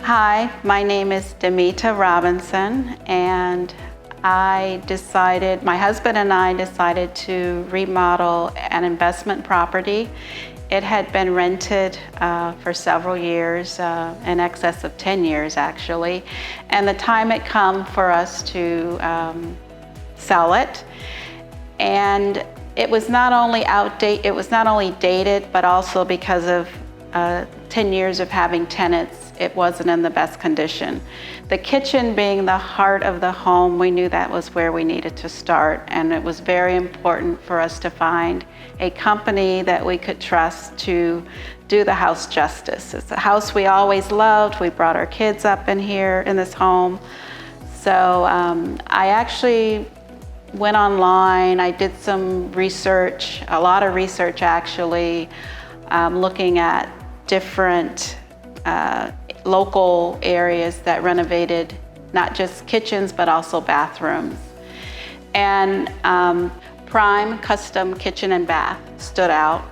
Hi, my name is Demita Robinson, and my husband and I decided to remodel an investment property. It had been rented for several years, in excess of 10 years actually, and the time had come for us to sell it. And it was not only dated, but also because of 10 years of having tenants, it wasn't in the best condition. The kitchen being the heart of the home, we knew that was where we needed to start, and it was very important for us to find a company that we could trust to do the house justice. It's a house we always loved. We brought our kids up in here in this home. So I actually went online. I did some research, a lot of research actually, looking at different local areas that renovated not just kitchens but also bathrooms. And PrimeCustom Kitchen and Bath stood out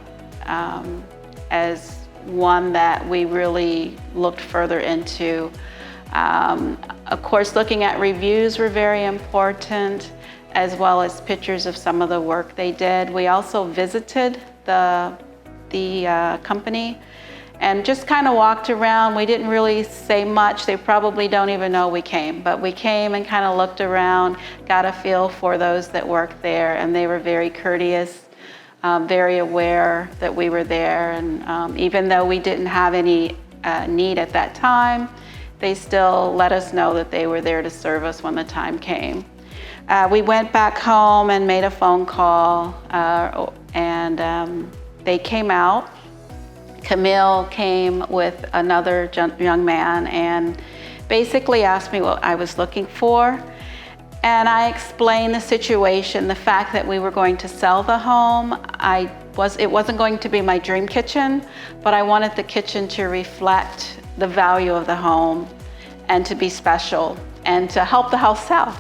as one that we really looked further into. Of course, looking at reviews were very important, as well as pictures of some of the work they did. We also visited the company and just kind of walked around. We didn't really say much. They probably don't even know we came, but we came and kind of looked around, got a feel for those that worked there, and they were very courteous, very aware that we were there. And even though we didn't have any need at that time, they still let us know that they were there to serve us when the time came. We went back home and made a phone call, and they came out. Camille came with another young man and basically asked me what I was looking for. And I explained the situation, the fact that we were going to sell the home. It wasn't going to be my dream kitchen, but I wanted the kitchen to reflect the value of the home and to be special and to help the house sell.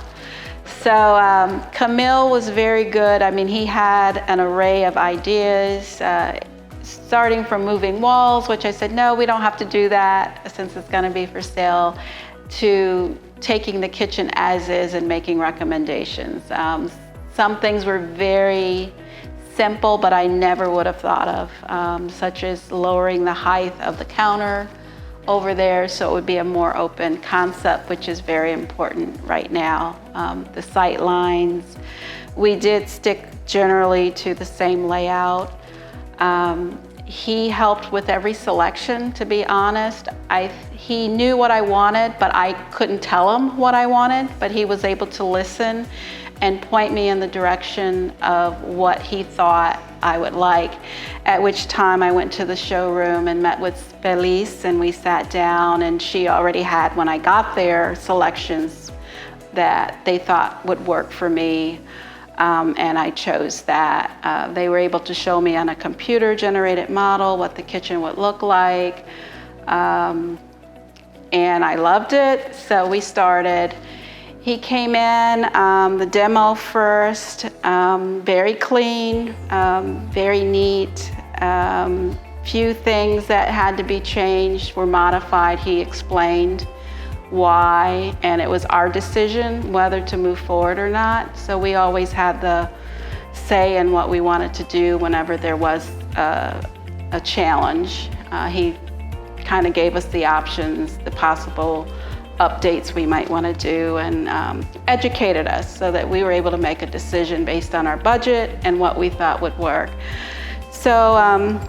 So Camille was very good. I mean, he had an array of ideas, starting from moving walls, which I said, no, we don't have to do that since it's going to be for sale, to taking the kitchen as is and making recommendations. Some things were very simple, but I never would have thought of, such as lowering the height of the counter over there so it would be a more open concept, which is very important right now. The sight lines, we did stick generally to the same layout. He helped with every selection, to be honest. He knew what I wanted, but I couldn't tell him what I wanted, but he was able to listen and point me in the direction of what he thought I would like, at which time I went to the showroom and met with Felice, and we sat down, and she already had, when I got there, selections that they thought would work for me. And I chose that. They were able to show me on a computer-generated model what the kitchen would look like. And I loved it, so we started. He came in, the demo first, very clean, very neat. Few things that had to be changed were modified. He explained why, and it was our decision whether to move forward or not. So we always had the say in what we wanted to do whenever there was a challenge. He kind of gave us the options, the possible updates we might want to do, and educated us so that we were able to make a decision based on our budget and what we thought would work. So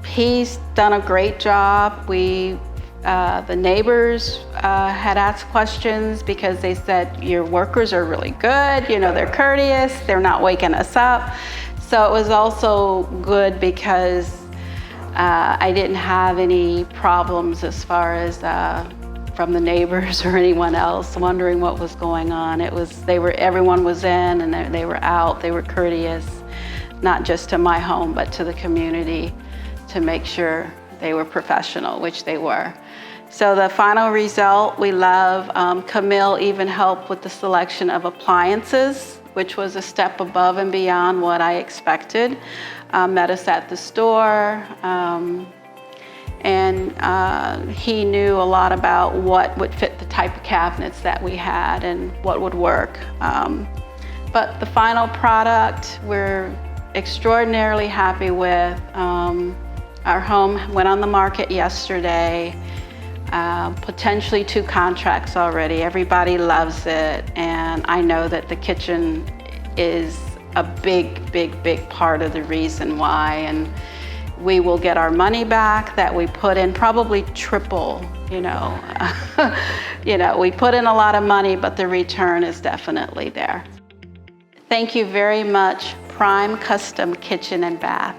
he's done a great job. The neighbors had asked questions because they said, your workers are really good, you know, they're courteous, they're not waking us up. So it was also good because I didn't have any problems as far as from the neighbors or anyone else wondering what was going on. Everyone was in and they were out. They were courteous, not just to my home, but to the community, to make sure they were professional, which they were. So the final result, we love. Camille even helped with the selection of appliances, which was a step above and beyond what I expected. Met us at the store, and he knew a lot about what would fit the type of cabinets that we had and what would work. But the final product, we're extraordinarily happy with. Our home went on the market yesterday. Potentially 2 contracts already. Everybody loves it, and I know that the kitchen is a big part of the reason why, and we will get our money back that we put in, probably triple, you know. We put in a lot of money, but the return is definitely there. Thank you very much, PrimeCustom Kitchen and Bath.